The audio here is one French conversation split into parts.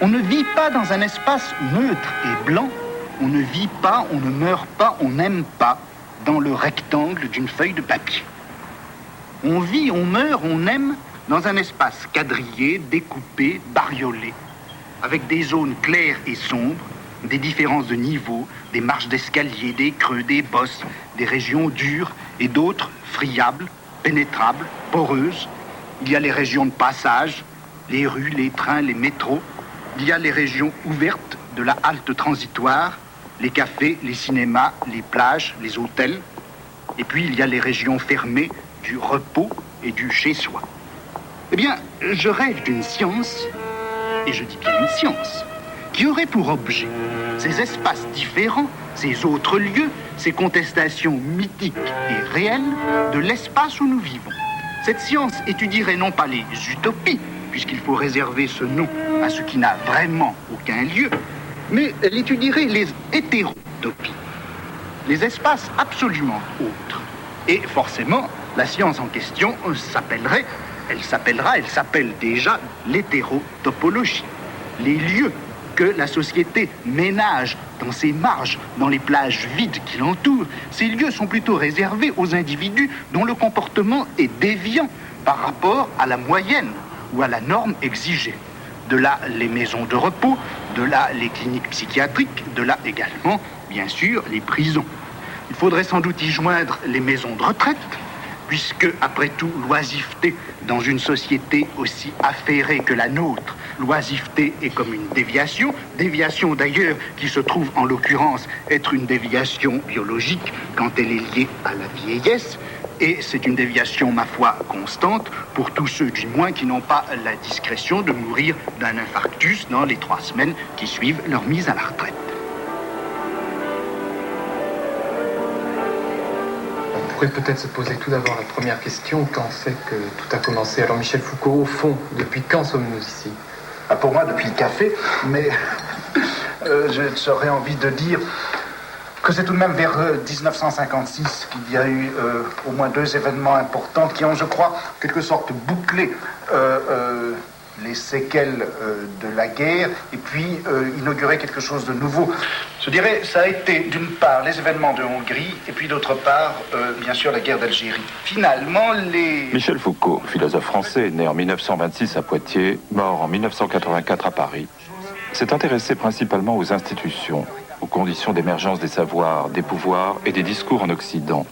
On ne vit pas dans un espace neutre et blanc. On ne vit pas, on ne meurt pas, on n'aime pas dans le rectangle d'une feuille de papier. On vit, on meurt, on aime dans un espace quadrillé, découpé, bariolé, avec des zones claires et sombres, des différences de niveau, des marches d'escalier, des creux, des bosses, des régions dures et d'autres friables, pénétrables, poreuses. Il y a les régions de passage, les rues, les trains, les métros. Il y a les régions ouvertes de la halte transitoire, les cafés, les cinémas, les plages, les hôtels. Et puis il y a les régions fermées du repos et du chez-soi. Eh bien, je rêve d'une science, et je dis bien une science, qui aurait pour objet ces espaces différents, ces autres lieux, ces contestations mythiques et réelles de l'espace où nous vivons. Cette science étudierait non pas les utopies, puisqu'il faut réserver ce nom à ce qui n'a vraiment aucun lieu, mais elle étudierait les hétérotopies, les espaces absolument autres. Et forcément, la science en question elle s'appelle déjà l'hétérotopologie. Les lieux que la société ménage dans ses marges, dans les plages vides qui l'entourent, ces lieux sont plutôt réservés aux individus dont le comportement est déviant par rapport à la moyenne ou à la norme exigée. De là, les maisons de repos, de là, les cliniques psychiatriques, de là également, bien sûr, les prisons. Il faudrait sans doute y joindre les maisons de retraite, puisque, après tout, l'oisiveté dans une société aussi affairée que la nôtre, l'oisiveté est comme une déviation d'ailleurs qui se trouve en l'occurrence être une déviation biologique quand elle est liée à la vieillesse, et c'est une déviation, ma foi, constante pour tous ceux du moins qui n'ont pas la discrétion de mourir d'un infarctus dans les 3 semaines qui suivent leur mise à la retraite. On pourrait peut-être se poser tout d'abord la première question. Quand c'est que tout a commencé? Alors Michel Foucault, au fond, depuis quand sommes-nous ici? Pour moi, depuis le café, mais j'aurais envie de dire que c'est tout de même vers 1956 qu'il y a eu au moins 2 événements importants qui ont, je crois, en quelque sorte bouclé les séquelles de la guerre et puis inauguré quelque chose de nouveau. Je dirais, ça a été d'une part les événements de Hongrie et puis d'autre part, bien sûr, la guerre d'Algérie. Finalement, Michel Foucault, philosophe français, né en 1926 à Poitiers, mort en 1984 à Paris, s'est intéressé principalement aux institutions, aux conditions d'émergence des savoirs, des pouvoirs et des discours en Occident,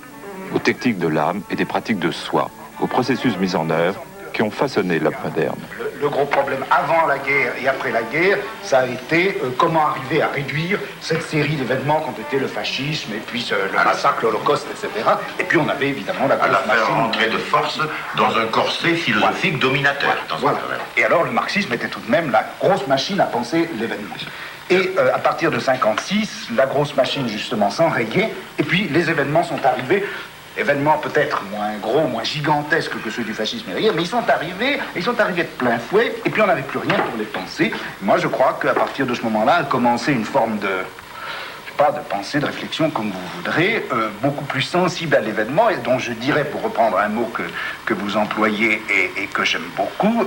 aux techniques de l'âme et des pratiques de soi, aux processus mis en œuvre qui ont façonné l'homme moderne. Le gros problème avant la guerre et après la guerre, ça a été comment arriver à réduire cette série d'événements qu'ont été le fascisme et puis le massacre, l'Holocauste, etc. Et puis on avait évidemment la grosse faire machine. rentrer de force dans un corset philosophique dominateur. Voilà. Et alors le marxisme était tout de même la grosse machine à penser l'événement. Et à partir de 56, la grosse machine justement s'enrayait, et puis les événements sont arrivés, événements peut-être moins gros, moins gigantesques que ceux du fascisme et mais ils sont arrivés de plein fouet, et puis on n'avait plus rien pour les penser. Moi je crois qu'à partir de ce moment-là a commencé une forme de pensée, de réflexion, comme vous voudrez, beaucoup plus sensible à l'événement, et dont je dirais, pour reprendre un mot que vous employez et que j'aime beaucoup,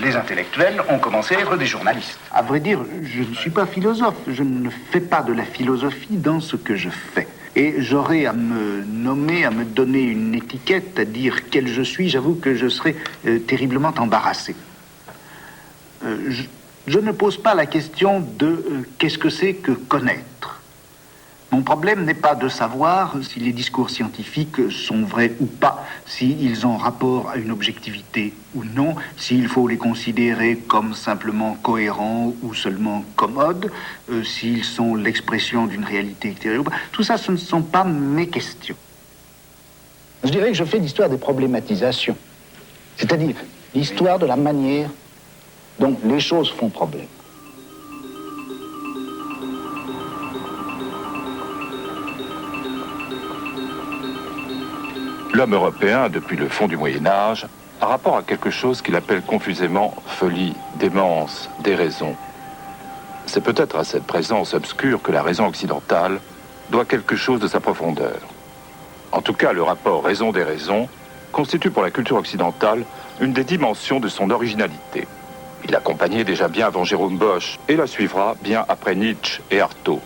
les intellectuels ont commencé à être des journalistes. À vrai dire, je ne suis pas philosophe, je ne fais pas de la philosophie dans ce que je fais. Et j'aurais à me nommer, à me donner une étiquette, à dire quel je suis, j'avoue que je serais terriblement embarrassé. Je ne pose pas la question de qu'est-ce que c'est que connaître. Mon problème n'est pas de savoir si les discours scientifiques sont vrais ou pas, s'ils ont rapport à une objectivité ou non, s'il faut les considérer comme simplement cohérents ou seulement commodes, s'ils sont l'expression d'une réalité extérieure. Tout ça, ce ne sont pas mes questions. Je dirais que je fais l'histoire des problématisations, c'est-à-dire l'histoire de la manière dont les choses font problème. L'homme européen, depuis le fond du Moyen-Âge, a rapport à quelque chose qu'il appelle confusément folie, démence, déraison. C'est peut-être à cette présence obscure que la raison occidentale doit quelque chose de sa profondeur. En tout cas, le rapport raison-déraison constitue pour la culture occidentale une des dimensions de son originalité. Il l'accompagnait déjà bien avant Jérôme Bosch et la suivra bien après Nietzsche et Artaud.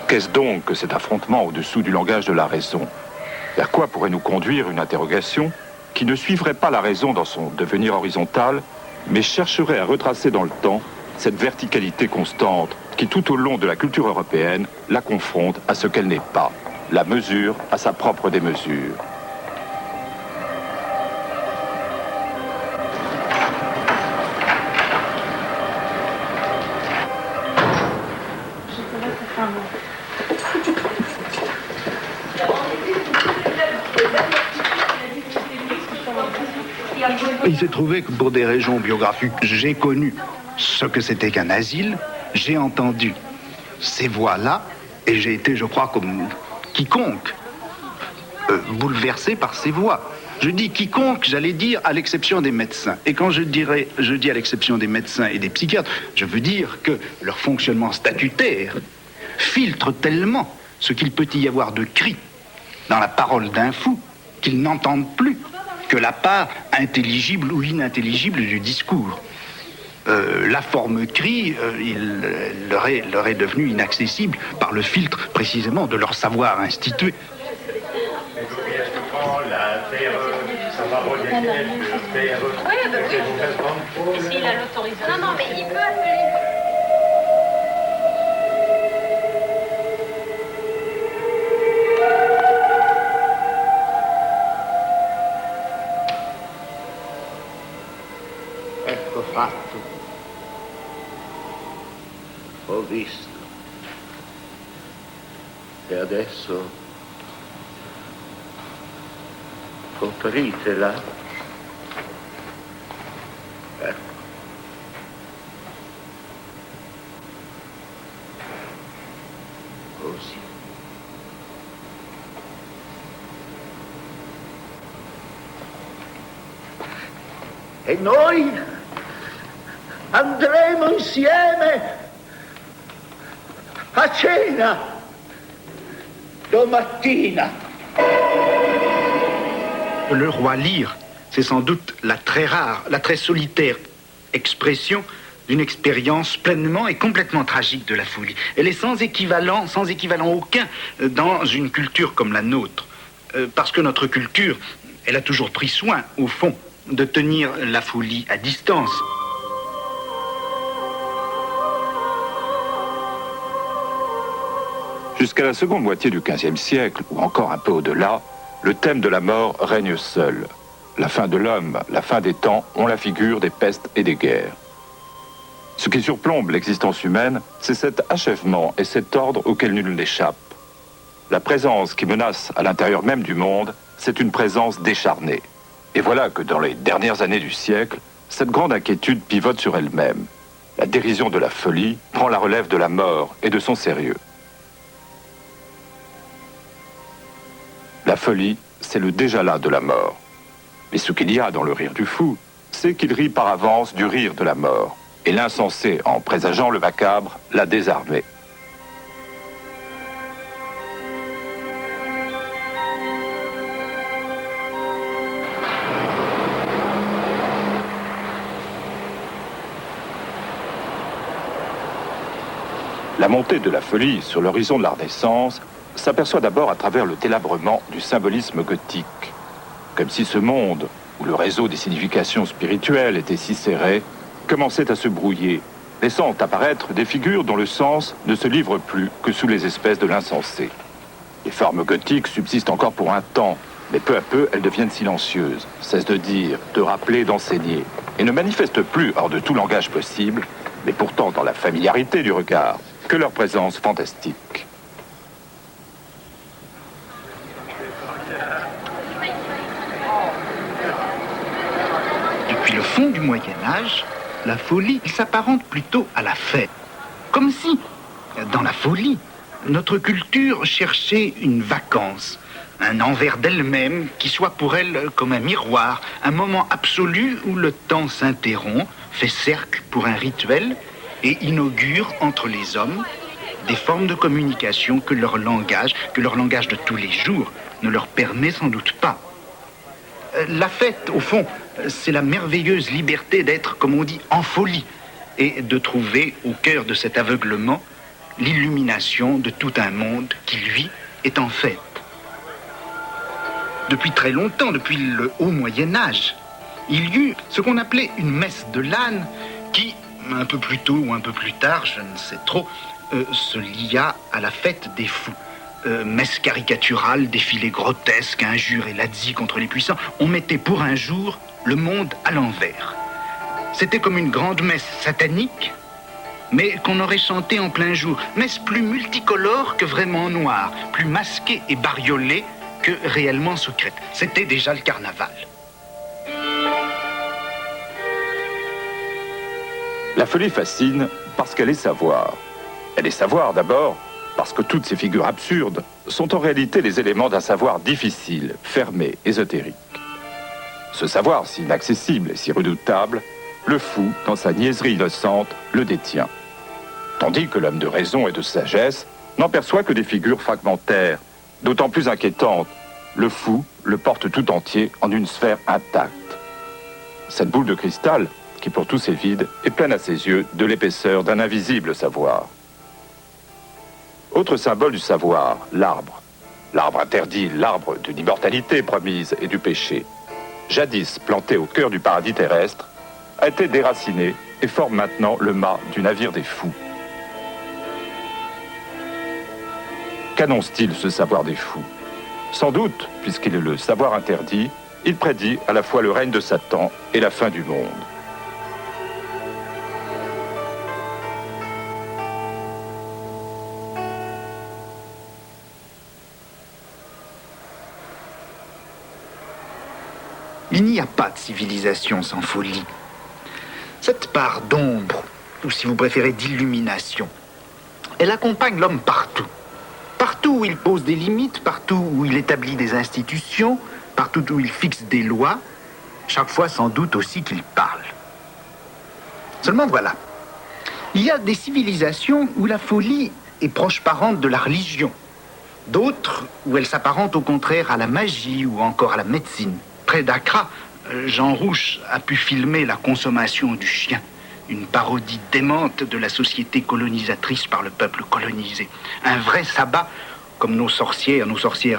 Qu'est-ce donc que cet affrontement au-dessous du langage de la raison? Vers quoi pourrait nous conduire une interrogation qui ne suivrait pas la raison dans son devenir horizontal, mais chercherait à retracer dans le temps cette verticalité constante qui, tout au long de la culture européenne, la confronte à ce qu'elle n'est pas, la mesure à sa propre démesure. Il s'est trouvé que pour des raisons biographiques, j'ai connu ce que c'était qu'un asile, j'ai entendu ces voix-là, et j'ai été, je crois, comme quiconque, bouleversé par ces voix. Je dis quiconque, j'allais dire à l'exception des médecins. Et quand je dis à l'exception des médecins et des psychiatres, je veux dire que leur fonctionnement statutaire filtre tellement ce qu'il peut y avoir de cri dans la parole d'un fou qu'ils n'entendent plus que la part intelligible ou inintelligible du discours. La forme cri, il leur est devenue inaccessible par le filtre précisément de leur savoir institué. S'il a l'autorisation. Non, mais il peut appeler. Ecco fatto. Ho visto. E adesso copritela. Ecco. Così. E noi andremo insieme a cena domattina. Le roi Lear, c'est sans doute la très rare, la très solitaire expression d'une expérience pleinement et complètement tragique de la folie. Elle est sans équivalent aucun dans une culture comme la nôtre. Parce que notre culture, elle a toujours pris soin, au fond, de tenir la folie à distance. Jusqu'à la seconde moitié du XVe siècle, ou encore un peu au-delà, le thème de la mort règne seul. La fin de l'homme, la fin des temps, ont la figure des pestes et des guerres. Ce qui surplombe l'existence humaine, c'est cet achèvement et cet ordre auquel nul n'échappe. La présence qui menace à l'intérieur même du monde, c'est une présence décharnée. Et voilà que dans les dernières années du siècle, cette grande inquiétude pivote sur elle-même. La dérision de la folie prend la relève de la mort et de son sérieux. La folie, c'est le déjà là de la mort. Mais ce qu'il y a dans le rire du fou, c'est qu'il rit par avance du rire de la mort. Et l'insensé, en présageant le macabre, l'a désarmé. La montée de la folie sur l'horizon de la Renaissance s'aperçoit d'abord à travers le délabrement du symbolisme gothique. Comme si ce monde, où le réseau des significations spirituelles était si serré, commençait à se brouiller, laissant apparaître des figures dont le sens ne se livre plus que sous les espèces de l'insensé. Les formes gothiques subsistent encore pour un temps, mais peu à peu elles deviennent silencieuses, cessent de dire, de rappeler, d'enseigner, et ne manifestent plus hors de tout langage possible, mais pourtant dans la familiarité du regard, que leur présence fantastique. Depuis le fond du Moyen-Âge, la folie s'apparente plutôt à la fête. Comme si, dans la folie, notre culture cherchait une vacance, un envers d'elle-même qui soit pour elle comme un miroir, un moment absolu où le temps s'interrompt, fait cercle pour un rituel et inaugure entre les hommes des formes de communication que leur langage de tous les jours, ne leur permet sans doute pas. La fête, au fond, c'est la merveilleuse liberté d'être, comme on dit, en folie, et de trouver au cœur de cet aveuglement l'illumination de tout un monde qui, lui, est en fête. Depuis très longtemps, depuis le haut Moyen-Âge, il y eut ce qu'on appelait une messe de l'âne qui, un peu plus tôt ou un peu plus tard, je ne sais trop, se lia à la fête des fous. Messe caricaturale, défilé grotesque, injures et lazzi contre les puissants. On mettait pour un jour le monde à l'envers. C'était comme une grande messe satanique, mais qu'on aurait chantée en plein jour. Messe plus multicolore que vraiment noire, plus masquée et bariolée que réellement secrète. C'était déjà le carnaval. La folie fascine parce qu'elle est savoir. Elle est savoir d'abord parce que toutes ces figures absurdes sont en réalité les éléments d'un savoir difficile, fermé, ésotérique. Ce savoir si inaccessible et si redoutable, le fou, dans sa niaiserie innocente, le détient. Tandis que l'homme de raison et de sagesse n'en perçoit que des figures fragmentaires, d'autant plus inquiétantes. Le fou le porte tout entier en une sphère intacte. Cette boule de cristal, qui pour tous est vide, est pleine à ses yeux de l'épaisseur d'un invisible savoir. Autre symbole du savoir, l'arbre. L'arbre interdit, l'arbre de l'immortalité promise et du péché. Jadis planté au cœur du paradis terrestre, a été déraciné et forme maintenant le mât du navire des fous. Qu'annonce-t-il ce savoir des fous? Sans doute, puisqu'il est le savoir interdit, il prédit à la fois le règne de Satan et la fin du monde. Il n'y a pas de civilisation sans folie. Cette part d'ombre, ou si vous préférez d'illumination, elle accompagne l'homme partout. Partout où il pose des limites, partout où il établit des institutions, partout où il fixe des lois, chaque fois sans doute aussi qu'il parle. Seulement voilà, il y a des civilisations où la folie est proche parente de la religion, d'autres où elle s'apparente au contraire à la magie ou encore à la médecine. Près d'Accra, Jean Rouch a pu filmer la consommation du chien, une parodie démente de la société colonisatrice par le peuple colonisé. Un vrai sabbat, comme nos sorcières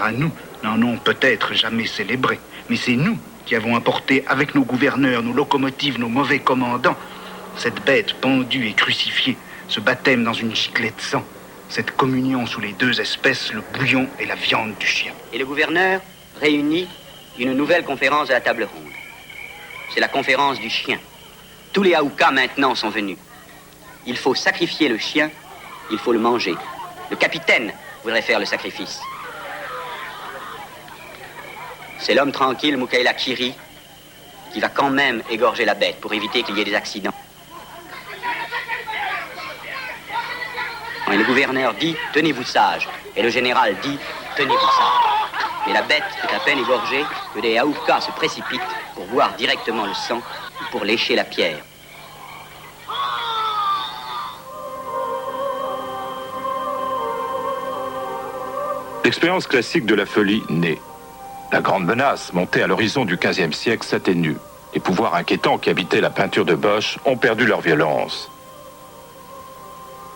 à nous, n'en ont peut-être jamais célébré. Mais c'est nous qui avons apporté avec nos gouverneurs, nos locomotives, nos mauvais commandants, cette bête pendue et crucifiée, ce baptême dans une giclée de sang, cette communion sous les deux espèces, le bouillon et la viande du chien. Et le gouverneur réunit une nouvelle conférence à la table ronde. C'est la conférence du chien. Tous les Aoukas maintenant sont venus. Il faut sacrifier le chien, il faut le manger. Le capitaine voudrait faire le sacrifice. C'est l'homme tranquille, Moukaïla Kiri, qui va quand même égorger la bête pour éviter qu'il y ait des accidents. Et le gouverneur dit, tenez-vous sage. Et le général dit, tenez-vous sage. Mais la bête est à peine égorgée que des Aoukas se précipitent pour boire directement le sang ou pour lécher la pierre. L'expérience classique de la folie naît. La grande menace montée à l'horizon du XVe siècle s'atténue. Les pouvoirs inquiétants qui habitaient la peinture de Bosch ont perdu leur violence.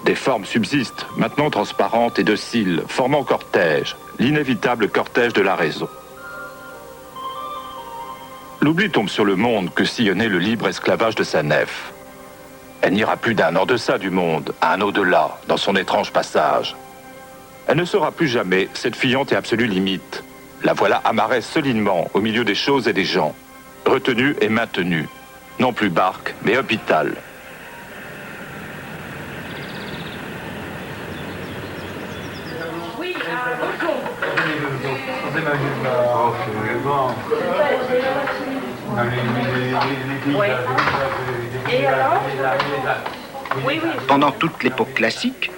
Des formes subsistent, maintenant transparentes et dociles, formant cortège, l'inévitable cortège de la raison. L'oubli tombe sur le monde que sillonnait le libre esclavage de sa nef. Elle n'ira plus d'un en deçà du monde, à un au-delà, dans son étrange passage. Elle ne sera plus jamais cette fiante et absolue limite. La voilà amarrée solidement au milieu des choses et des gens, retenue et maintenue, non plus barque, mais hôpital. Pendant toute l'époque classique,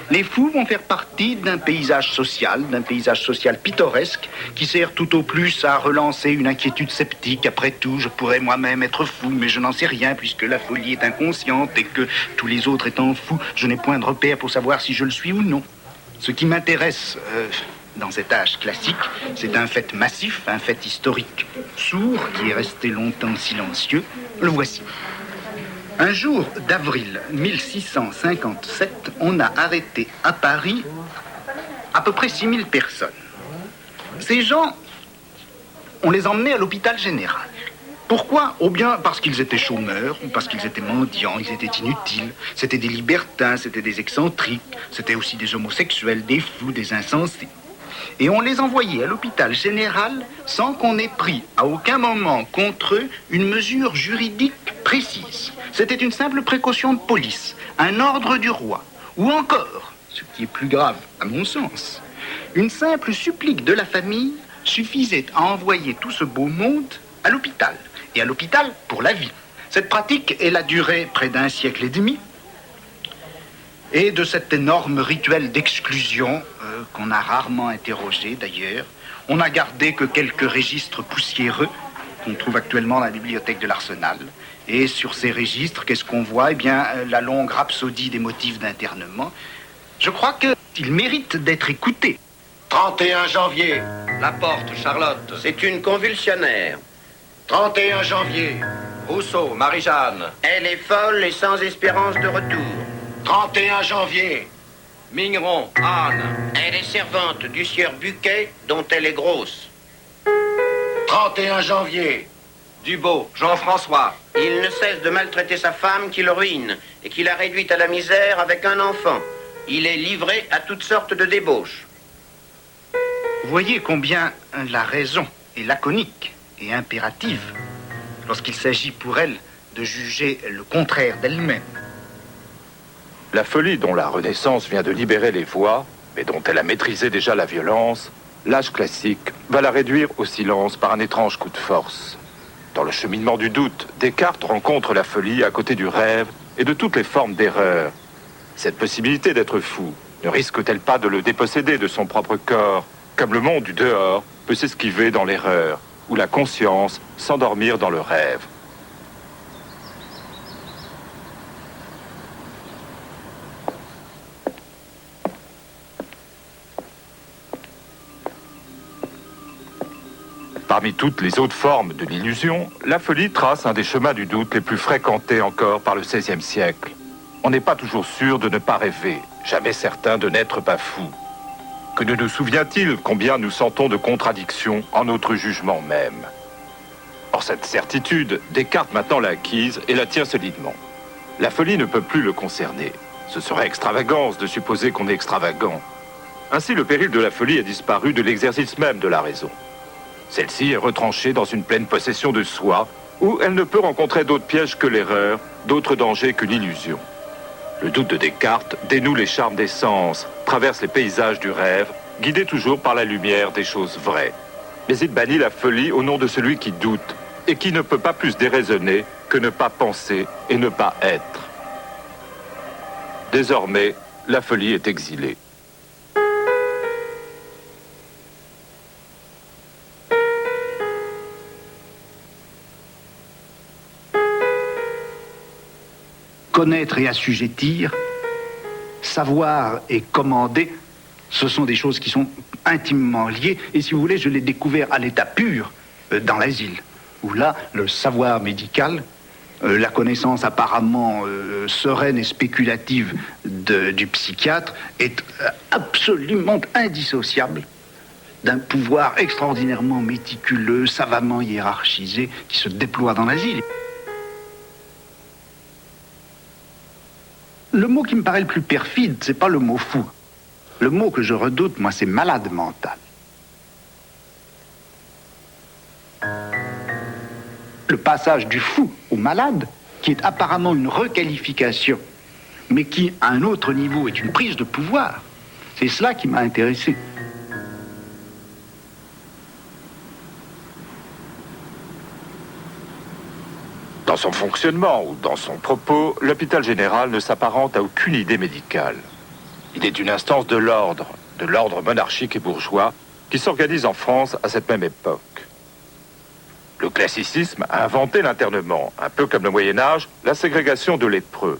Les fous vont faire partie d'un paysage social pittoresque, qui sert tout au plus à relancer une inquiétude sceptique. Après tout, je pourrais moi-même être fou, mais je n'en sais rien, puisque la folie est inconsciente et que tous les autres étant fous, je n'ai point de repère pour savoir si je le suis ou non. Ce qui m'intéresse dans cet âge classique, c'est un fait massif, un fait historique, sourd, qui est resté longtemps silencieux. Le voici. Un jour d'avril 1657, on a arrêté à Paris à peu près 6000 personnes. Ces gens, on les emmenait à l'hôpital général. Pourquoi? Ou bien parce qu'ils étaient chômeurs, ou parce qu'ils étaient mendiants, ils étaient inutiles. C'était des libertins, c'était des excentriques, c'était aussi des homosexuels, des fous, des insensés. Et on les envoyait à l'hôpital général sans qu'on ait pris à aucun moment contre eux une mesure juridique précise. C'était une simple précaution de police, un ordre du roi, ou encore, ce qui est plus grave à mon sens, une simple supplique de la famille suffisait à envoyer tout ce beau monde à l'hôpital, et à l'hôpital pour la vie. Cette pratique, elle a duré près d'un siècle et demi, et de cet énorme rituel d'exclusion, qu'on a rarement interrogé d'ailleurs, on n'a gardé que quelques registres poussiéreux qu'on trouve actuellement dans la bibliothèque de l'Arsenal. Et sur ces registres, qu'est-ce qu'on voit? Eh bien, la longue rhapsodie des motifs d'internement. Je crois qu'il mérite d'être écouté. 31 janvier, La Porte, Charlotte. c'est une convulsionnaire. 31 janvier, Rousseau, Marie-Jeanne. elle est folle et sans espérance de retour. 31 janvier, Mignon, Anne. elle est servante du sieur Buquet, dont elle est grosse. 31 janvier, Dubo, Jean-François. il ne cesse de maltraiter sa femme qui le ruine et qui l'a réduite à la misère avec un enfant. Il est livré à toutes sortes de débauches. Vous voyez combien la raison est laconique et impérative lorsqu'il s'agit pour elle de juger le contraire d'elle-même. La folie dont la Renaissance vient de libérer les voix, mais dont elle a maîtrisé déjà la violence, l'âge classique va la réduire au silence par un étrange coup de force. Dans le cheminement du doute, Descartes rencontre la folie à côté du rêve et de toutes les formes d'erreur. Cette possibilité d'être fou ne risque-t-elle pas de le déposséder de son propre corps, comme le monde du dehors peut s'esquiver dans l'erreur, ou la conscience s'endormir dans le rêve? Parmi toutes les autres formes de l'illusion, la folie trace un des chemins du doute les plus fréquentés encore par le XVIe siècle. On n'est pas toujours sûr de ne pas rêver, jamais certain de n'être pas fou. Que ne nous souvient-il combien nous sentons de contradictions en notre jugement même? Or cette certitude, Descartes maintenant l'a acquise et la tient solidement. La folie ne peut plus le concerner. Ce serait extravagance de supposer qu'on est extravagant. Ainsi, le péril de la folie a disparu de l'exercice même de la raison. Celle-ci est retranchée dans une pleine possession de soi, où elle ne peut rencontrer d'autres pièges que l'erreur, d'autres dangers que l'illusion. Le doute de Descartes dénoue les charmes des sens, traverse les paysages du rêve, guidé toujours par la lumière des choses vraies. Mais il bannit la folie au nom de celui qui doute, et qui ne peut pas plus déraisonner que ne pas penser et ne pas être. Désormais, la folie est exilée. Connaître et assujettir, savoir et commander, ce sont des choses qui sont intimement liées. Et si vous voulez, je l'ai découvert à l'état pur dans l'asile, où là, le savoir médical, la connaissance apparemment sereine et spéculative du psychiatre est absolument indissociable d'un pouvoir extraordinairement méticuleux, savamment hiérarchisé, qui se déploie dans l'asile. Le mot qui me paraît le plus perfide, c'est pas le mot fou. Le mot que je redoute, moi, c'est malade mental. Le passage du fou au malade, qui est apparemment une requalification, mais qui, à un autre niveau, est une prise de pouvoir, c'est cela qui m'a intéressé. Dans son fonctionnement ou dans son propos, l'hôpital général ne s'apparente à aucune idée médicale. Il est une instance de l'ordre monarchique et bourgeois, qui s'organise en France à cette même époque. Le classicisme a inventé l'internement, un peu comme le Moyen-Âge, la ségrégation de lépreux.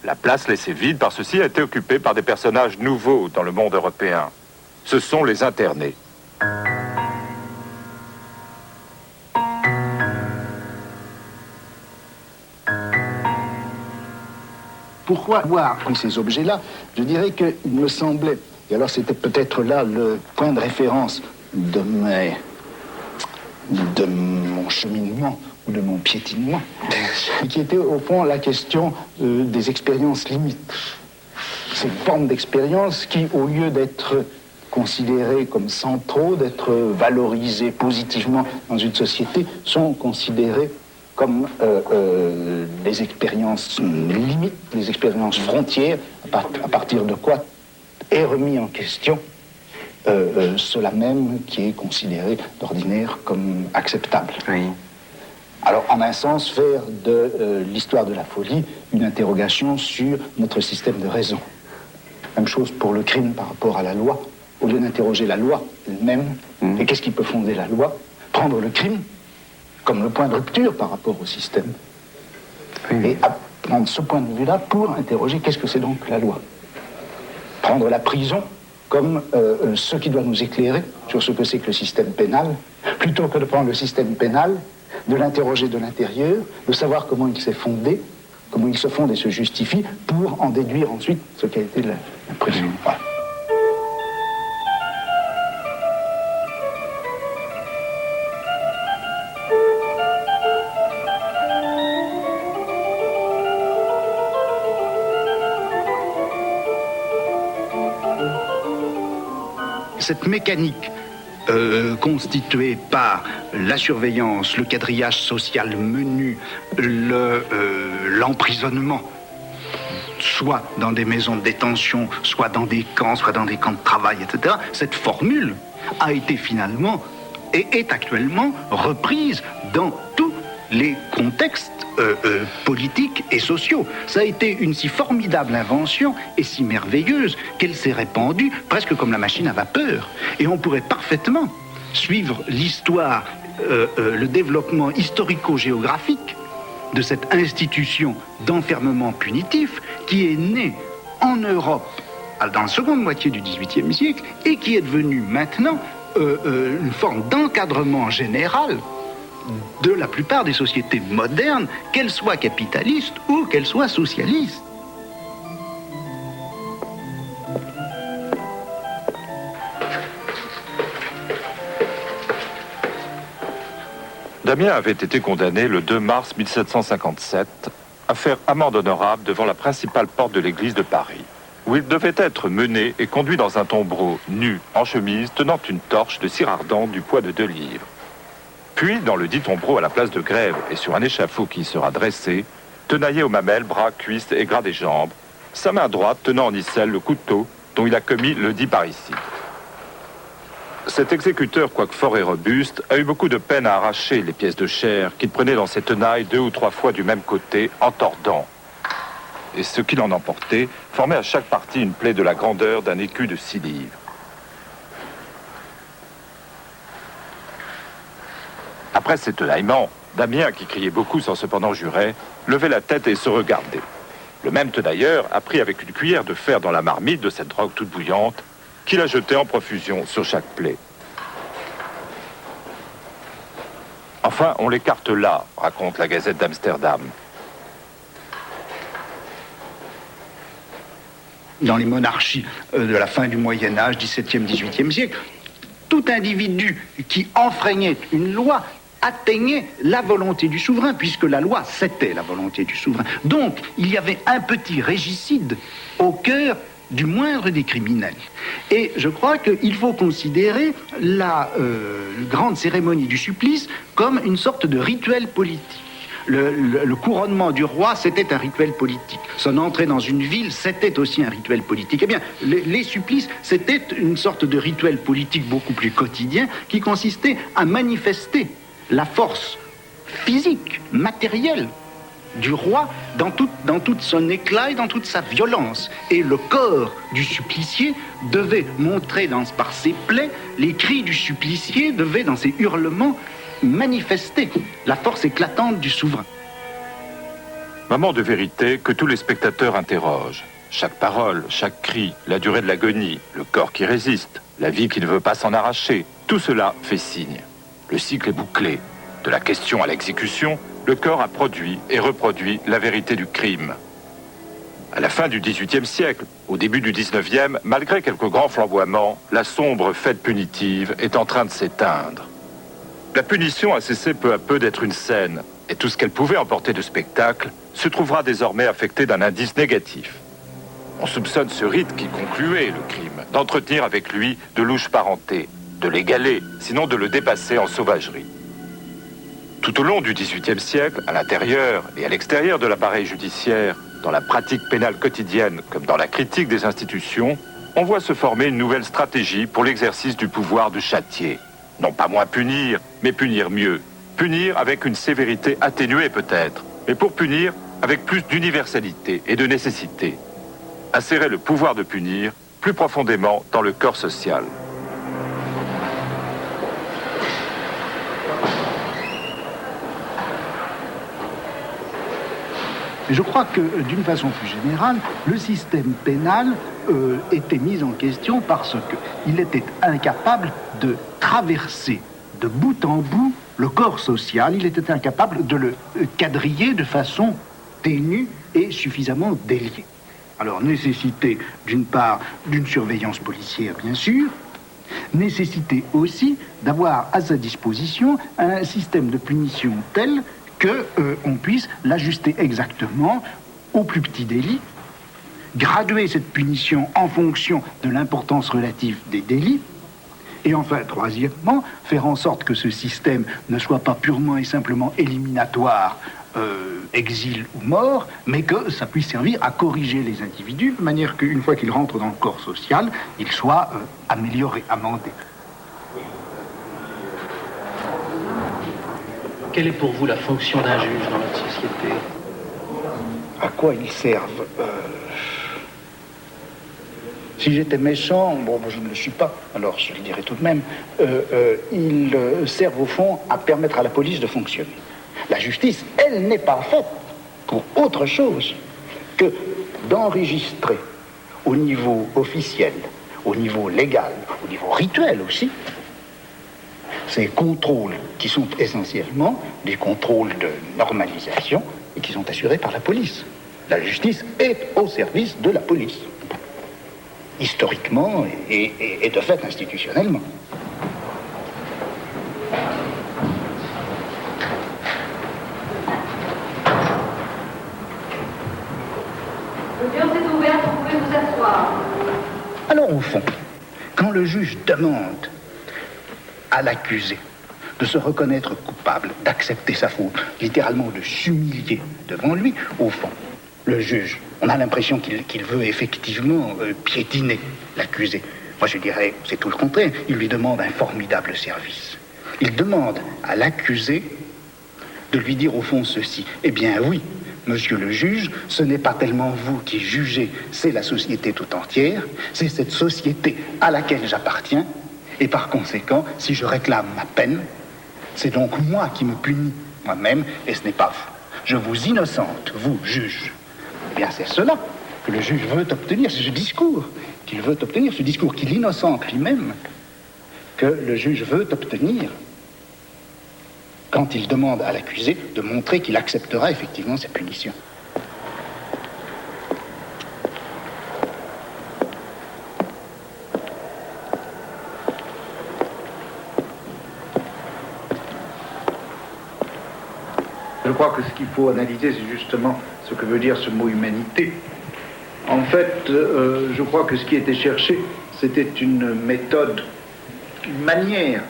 La place laissée vide par ceci a été occupée par des personnages nouveaux dans le monde européen. Ce sont les internés. Pourquoi avoir pris ces objets-là? Je dirais qu'il me semblait, et alors c'était peut-être là le point de référence de mon cheminement ou de mon piétinement, qui était au fond la question des expériences limites. Ces formes d'expériences qui, au lieu d'être considérées comme centraux, d'être valorisées positivement dans une société, sont considérées comme des expériences limites, des expériences frontières, à partir de quoi est remis en question cela même qui est considéré d'ordinaire comme acceptable. Oui. Alors, en un sens, faire de l'histoire de la folie une interrogation sur notre système de raison. Même chose pour le crime par rapport à la loi. Au lieu d'interroger la loi elle-même, et qu'est-ce qui peut fonder la loi, prendre le crime comme le point de rupture par rapport au système. Oui. Et prendre ce point de vue-là pour interroger qu'est-ce que c'est donc la loi. Prendre la prison comme ce qui doit nous éclairer sur ce que c'est que le système pénal, plutôt que de prendre le système pénal, de l'interroger de l'intérieur, de savoir comment il s'est fondé, comment il se fonde et se justifie, pour en déduire ensuite ce qu'a été la prison. Voilà. Cette mécanique constituée par la surveillance, le quadrillage social menu, l'emprisonnement, soit dans des maisons de détention, soit dans des camps, soit dans des camps de travail, etc., cette formule a été finalement et est actuellement reprise dans tous les contextes politiques et sociaux. Ça a été une si formidable invention et si merveilleuse qu'elle s'est répandue presque comme la machine à vapeur. Et on pourrait parfaitement suivre l'histoire, le développement historico-géographique de cette institution d'enfermement punitif qui est née en Europe dans la seconde moitié du XVIIIe siècle et qui est devenue maintenant une forme d'encadrement général de la plupart des sociétés modernes, qu'elles soient capitalistes ou qu'elles soient socialistes. Damien avait été condamné le 2 mars 1757 à faire amende honorable devant la principale porte de l'église de Paris, où il devait être mené et conduit dans un tombereau, nu, en chemise, tenant une torche de cire ardente du poids de 2 livres. Puis, dans le dit tombereau à la place de Grève et sur un échafaud qui y sera dressé, tenaillé aux mamelles, bras, cuisses et gras des jambes, sa main droite tenant en icelle le couteau dont il a commis le dit parricide. Cet exécuteur, quoique fort et robuste, a eu beaucoup de peine à arracher les pièces de chair qu'il prenait dans ses tenailles 2 ou 3 fois du même côté, en tordant. Et ce qu'il en emportait formait à chaque partie une plaie de la grandeur d'un écu de 6 livres. Après ces tenaillements, Damien, qui criait beaucoup sans cependant jurer, levait la tête et se regardait. Le même tenailleur a pris avec une cuillère de fer dans la marmite de cette drogue toute bouillante qu'il a jetée en profusion sur chaque plaie. Enfin, on l'écarte là, raconte la Gazette d'Amsterdam. Dans les monarchies de la fin du Moyen-Âge, XVIIe, XVIIIe siècle, tout individu qui enfreignait une loi atteignait la volonté du souverain, puisque la loi, c'était la volonté du souverain. Donc, il y avait un petit régicide au cœur du moindre des criminels. Et je crois qu'il faut considérer la grande cérémonie du supplice comme une sorte de rituel politique. Le couronnement du roi, c'était un rituel politique. Son entrée dans une ville, c'était aussi un rituel politique. Eh bien, les supplices, c'était une sorte de rituel politique beaucoup plus quotidien qui consistait à manifester la force physique, matérielle du roi dans toute son éclat et dans toute sa violence. Et le corps du supplicié devait montrer par ses plaies, les cris du supplicié devaient, dans ses hurlements, manifester la force éclatante du souverain. Moment de vérité que tous les spectateurs interrogent. Chaque parole, chaque cri, la durée de l'agonie, le corps qui résiste, la vie qui ne veut pas s'en arracher, tout cela fait signe. Le cycle est bouclé. De la question à l'exécution, le corps a produit et reproduit la vérité du crime. À la fin du XVIIIe siècle, au début du XIXe, malgré quelques grands flamboiements, la sombre fête punitive est en train de s'éteindre. La punition a cessé peu à peu d'être une scène, et tout ce qu'elle pouvait emporter de spectacle se trouvera désormais affecté d'un indice négatif. On soupçonne ce rite qui concluait le crime d'entretenir avec lui de louches parentés, de l'égaler, sinon de le dépasser en sauvagerie. Tout au long du XVIIIe siècle, à l'intérieur et à l'extérieur de l'appareil judiciaire, dans la pratique pénale quotidienne comme dans la critique des institutions, on voit se former une nouvelle stratégie pour l'exercice du pouvoir de châtier. Non pas moins punir, mais punir mieux. Punir avec une sévérité atténuée peut-être, mais pour punir avec plus d'universalité et de nécessité. Insérer le pouvoir de punir plus profondément dans le corps social. Je crois que, d'une façon plus générale, le système pénal était mis en question parce qu'il était incapable de traverser de bout en bout le corps social. Il était incapable de le quadriller de façon ténue et suffisamment déliée. Alors, nécessité, d'une part, d'une surveillance policière, bien sûr, nécessité aussi d'avoir à sa disposition un système de punition tel qu'on puisse l'ajuster exactement au plus petit délit, graduer cette punition en fonction de l'importance relative des délits, et enfin, troisièmement, faire en sorte que ce système ne soit pas purement et simplement éliminatoire, exil ou mort, mais que ça puisse servir à corriger les individus, de manière qu'une fois qu'ils rentrent dans le corps social, ils soient améliorés, amendés. Quelle est pour vous la fonction d'un juge dans notre société? À quoi ils servent? Si j'étais méchant, bon, je ne le suis pas, alors je le dirais tout de même, ils servent au fond à permettre à la police de fonctionner. La justice, elle n'est pas faite pour autre chose que d'enregistrer au niveau officiel, au niveau légal, au niveau rituel aussi, ces contrôles qui sont essentiellement des contrôles de normalisation et qui sont assurés par la police. La justice est au service de la police, historiquement et de fait institutionnellement. L'audience est ouverte, vous pouvez vous asseoir. Alors, au fond, quand le juge demande à l'accusé de se reconnaître coupable, d'accepter sa faute, littéralement de s'humilier devant lui, au fond, le juge, on a l'impression qu'il veut effectivement piétiner l'accusé. Moi, je dirais, c'est tout le contraire. Il lui demande un formidable service. Il demande à l'accusé de lui dire au fond ceci. Eh bien oui, monsieur le juge, ce n'est pas tellement vous qui jugez, c'est la société tout entière, c'est cette société à laquelle j'appartiens, et par conséquent, si je réclame ma peine, c'est donc moi qui me punis moi-même, et ce n'est pas vous. Je vous innocente, vous, juge. Eh bien, c'est cela que le juge veut obtenir, c'est ce discours qu'il veut obtenir, ce discours qu'il innocente lui-même, que le juge veut obtenir quand il demande à l'accusé de montrer qu'il acceptera effectivement sa punition. Je crois que ce qu'il faut analyser, c'est justement ce que veut dire ce mot humanité. En fait, je crois que ce qui était cherché, c'était une méthode, une manière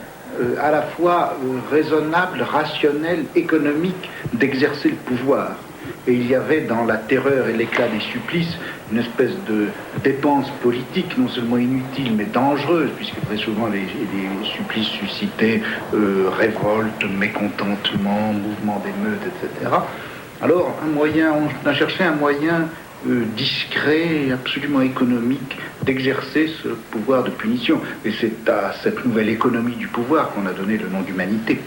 à la fois raisonnable, rationnelle, économique d'exercer le pouvoir. Et il y avait dans la terreur et l'éclat des supplices une espèce de dépense politique non seulement inutile mais dangereuse, puisque très souvent les supplices suscitaient révolte, mécontentement, mouvement d'émeute, etc. Alors, on a cherché un moyen discret et absolument économique d'exercer ce pouvoir de punition. Et c'est à cette nouvelle économie du pouvoir qu'on a donné le nom d'humanité.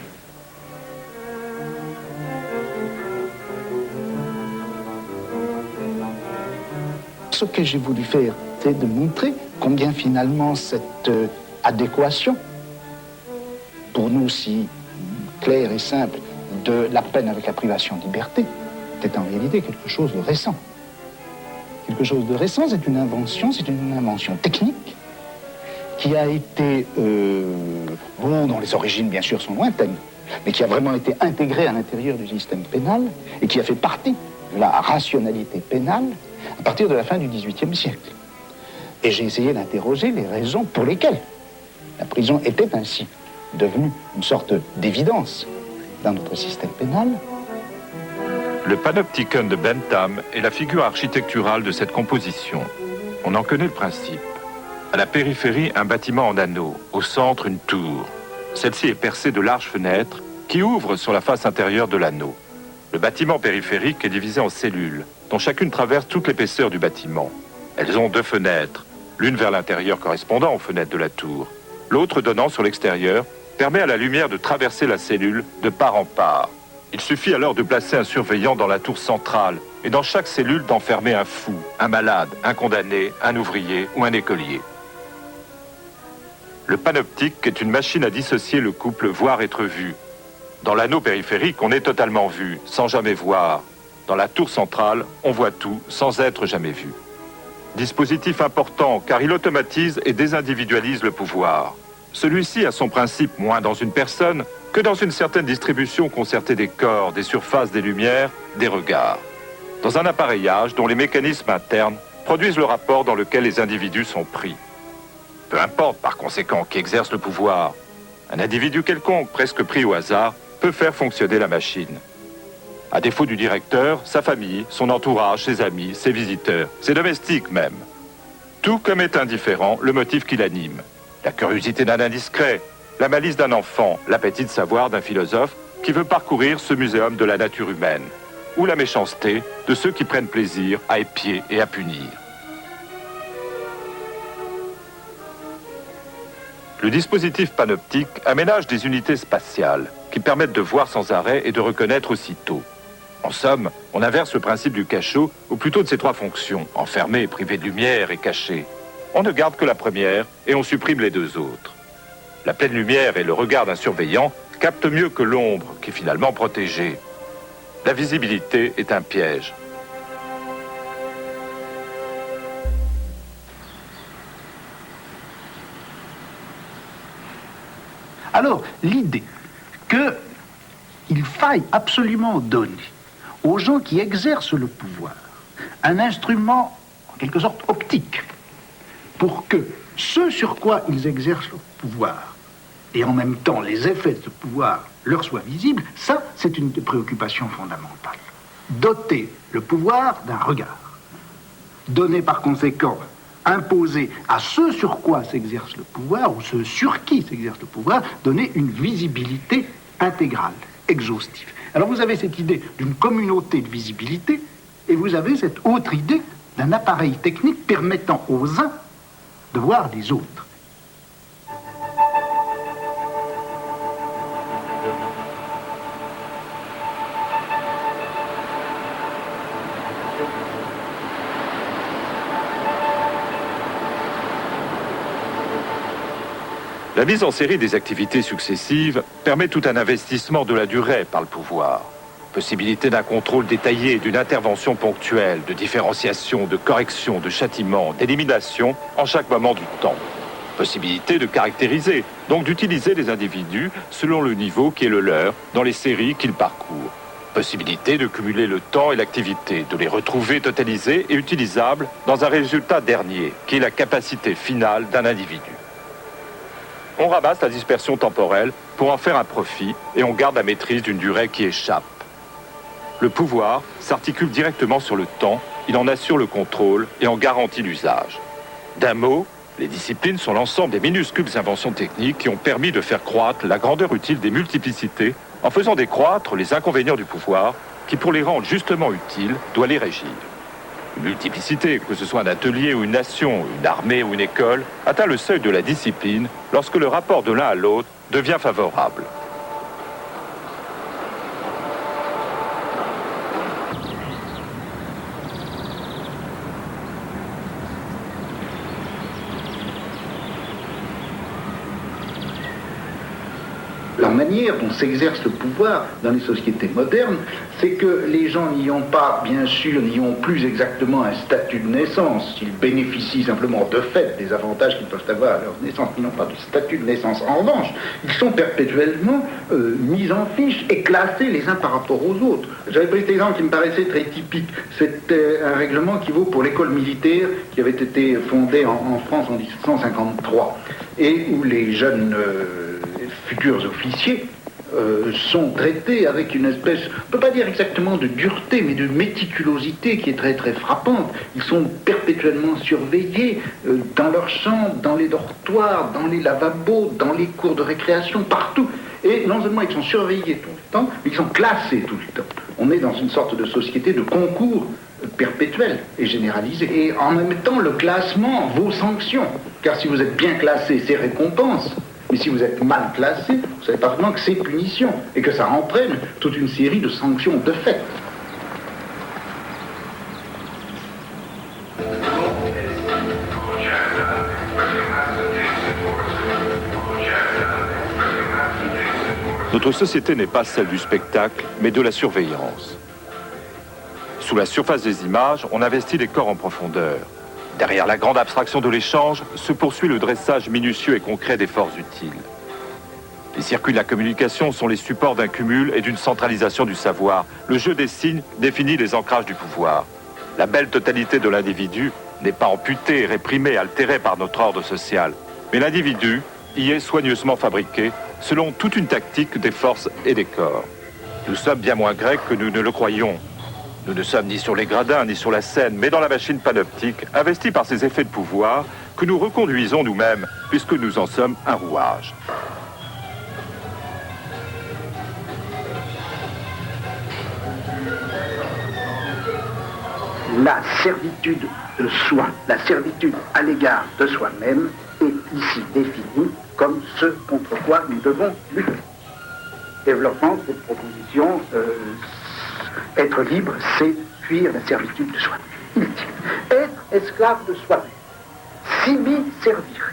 Ce que j'ai voulu faire, c'est de montrer combien finalement cette adéquation, pour nous si claire et simple, de la peine avec la privation de liberté, était en réalité quelque chose de récent. Quelque chose de récent, c'est une invention technique qui a été, dont les origines bien sûr sont lointaines, mais qui a vraiment été intégrée à l'intérieur du système pénal et qui a fait partie de la rationalité pénale à partir de la fin du XVIIIe siècle. Et j'ai essayé d'interroger les raisons pour lesquelles la prison était ainsi devenue une sorte d'évidence dans notre système pénal. Le panopticon de Bentham est la figure architecturale de cette composition. On en connaît le principe. À la périphérie, un bâtiment en anneau, au centre, une tour. Celle-ci est percée de larges fenêtres qui ouvrent sur la face intérieure de l'anneau. Le bâtiment périphérique est divisé en cellules, dont chacune traverse toute l'épaisseur du bâtiment. Elles ont 2 fenêtres, l'une vers l'intérieur correspondant aux fenêtres de la tour, l'autre donnant sur l'extérieur, permet à la lumière de traverser la cellule de part en part. Il suffit alors de placer un surveillant dans la tour centrale et dans chaque cellule d'enfermer un fou, un malade, un condamné, un ouvrier ou un écolier. Le panoptique est une machine à dissocier le couple voir être vu. Dans l'anneau périphérique, on est totalement vu, sans jamais voir. Dans la tour centrale, on voit tout, sans être jamais vu. Dispositif important, car il automatise et désindividualise le pouvoir. Celui-ci a son principe moins dans une personne que dans une certaine distribution concertée des corps, des surfaces, des lumières, des regards. Dans un appareillage dont les mécanismes internes produisent le rapport dans lequel les individus sont pris. Peu importe par conséquent qui exerce le pouvoir, un individu quelconque, presque pris au hasard, peut faire fonctionner la machine. À défaut du directeur, sa famille, son entourage, ses amis, ses visiteurs, ses domestiques même. Tout comme est indifférent le motif qui l'anime. La curiosité d'un indiscret, la malice d'un enfant, l'appétit de savoir d'un philosophe qui veut parcourir ce muséum de la nature humaine, ou la méchanceté de ceux qui prennent plaisir à épier et à punir. Le dispositif panoptique aménage des unités spatiales qui permettent de voir sans arrêt et de reconnaître aussitôt. En somme, on inverse le principe du cachot, ou plutôt de ses 3 fonctions, enfermé, privé de lumière et caché. On ne garde que la première et on supprime les 2 autres. La pleine lumière et le regard d'un surveillant captent mieux que l'ombre, qui est finalement protégée. La visibilité est un piège. Alors, l'idée qu'il faille absolument donner aux gens qui exercent le pouvoir un instrument, en quelque sorte, optique, pour que ce sur quoi ils exercent le pouvoir, et en même temps les effets de ce pouvoir leur soient visibles, ça, c'est une des préoccupations fondamentales. Doter le pouvoir d'un regard. Donner par conséquent, imposer à ceux sur quoi s'exerce le pouvoir, ou ceux sur qui s'exerce le pouvoir, donner une visibilité intégrale, exhaustive. Alors vous avez cette idée d'une communauté de visibilité, et vous avez cette autre idée d'un appareil technique permettant aux uns de voir les autres. La mise en série des activités successives permet tout un investissement de la durée par le pouvoir. Possibilité d'un contrôle détaillé, d'une intervention ponctuelle, de différenciation, de correction, de châtiment, d'élimination en chaque moment du temps. Possibilité de caractériser, donc d'utiliser les individus selon le niveau qui est le leur dans les séries qu'ils parcourent. Possibilité de cumuler le temps et l'activité, de les retrouver totalisés et utilisables dans un résultat dernier, qui est la capacité finale d'un individu. On ramasse la dispersion temporelle pour en faire un profit et on garde la maîtrise d'une durée qui échappe. Le pouvoir s'articule directement sur le temps, il en assure le contrôle et en garantit l'usage. D'un mot, les disciplines sont l'ensemble des minuscules inventions techniques qui ont permis de faire croître la grandeur utile des multiplicités en faisant décroître les inconvénients du pouvoir qui, pour les rendre justement utiles, doit les régir. Une multiplicité, que ce soit un atelier ou une nation, une armée ou une école, atteint le seuil de la discipline lorsque le rapport de l'un à l'autre devient favorable. La manière dont s'exerce le pouvoir dans les sociétés modernes, c'est que les gens n'y ont pas, bien sûr, n'y ont plus exactement un statut de naissance. Ils bénéficient simplement de fait des avantages qu'ils peuvent avoir à leur naissance. Ils n'ont pas de statut de naissance. En revanche, ils sont perpétuellement mis en fiche et classés les uns par rapport aux autres. J'avais pris cet exemple qui me paraissait très typique. C'était un règlement qui vaut pour l'école militaire qui avait été fondée en France en 1753 et où les jeunes futurs officiers sont traités avec une espèce, on ne peut pas dire exactement de dureté, mais de méticulosité qui est très très frappante. Ils sont perpétuellement surveillés dans leurs chambres, dans les dortoirs, dans les lavabos, dans les cours de récréation, partout. Et non seulement ils sont surveillés tout le temps, mais ils sont classés tout le temps. On est dans une sorte de société de concours perpétuel et généralisé. Et en même temps, le classement vaut sanction. Car si vous êtes bien classé, c'est récompense. Mais si vous êtes mal classé, vous savez parfaitement que c'est punition et que ça entraîne toute une série de sanctions de fait. Notre société n'est pas celle du spectacle, mais de la surveillance. Sous la surface des images, on investit les corps en profondeur. Derrière la grande abstraction de l'échange se poursuit le dressage minutieux et concret des forces utiles. Les circuits de la communication sont les supports d'un cumul et d'une centralisation du savoir. Le jeu des signes définit les ancrages du pouvoir. La belle totalité de l'individu n'est pas amputée, réprimée, altérée par notre ordre social. Mais l'individu y est soigneusement fabriqué selon toute une tactique des forces et des corps. Nous sommes bien moins grecs que nous ne le croyons. Nous ne sommes ni sur les gradins, ni sur la scène, mais dans la machine panoptique, investie par ces effets de pouvoir que nous reconduisons nous-mêmes, puisque nous en sommes un rouage. La servitude de soi, la servitude à l'égard de soi-même est ici définie comme ce contre quoi nous devons lutter. Développement de cette proposition, être libre, c'est fuir la servitude de soi. Être esclave de soi-même, s'y m'y servir.